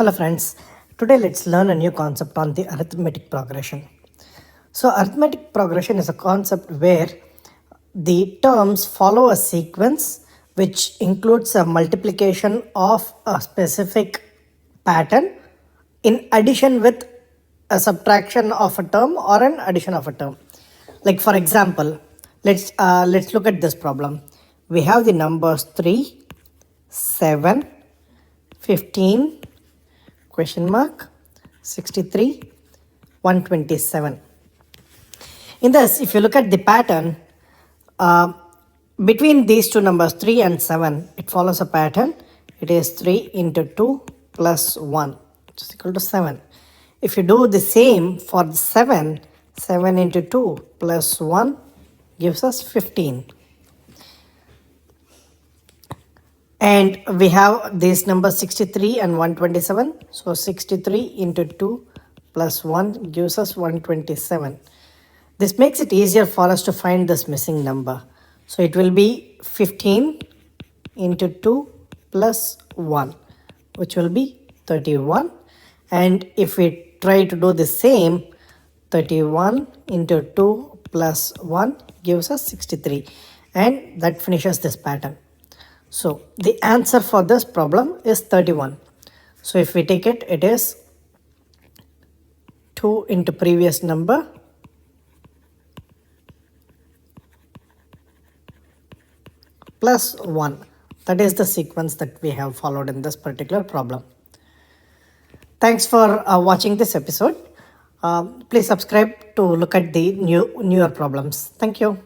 Hello friends, today let's learn a new concept on the arithmetic progression. So arithmetic progression is a concept where the terms follow a sequence which includes a multiplication of a specific pattern in addition with a subtraction of a term or an addition of a term. Like for example, let's look at this problem. We have the numbers 3, 7, 15, question mark, 63, 127. In this, if you look at the pattern, between these two numbers 3 and 7, it follows a pattern. It is 3 into 2 plus 1, which is equal to 7. If you do the same for the 7, 7 into 2 plus 1 gives us 15. And we have these numbers 63 and 127. So 63 into 2 plus 1 gives us 127. This makes it easier for us to find this missing number. So it will be 15 into 2 plus 1, which will be 31. And if we try to do the same, 31 into 2 plus 1 gives us 63. And that finishes this pattern. So the answer for this problem is 31. So if we take it, it is 2 into previous number plus 1. That is the sequence that we have followed in this particular problem. Thanks for watching this episode. Please subscribe to look at the newer problems. Thank you.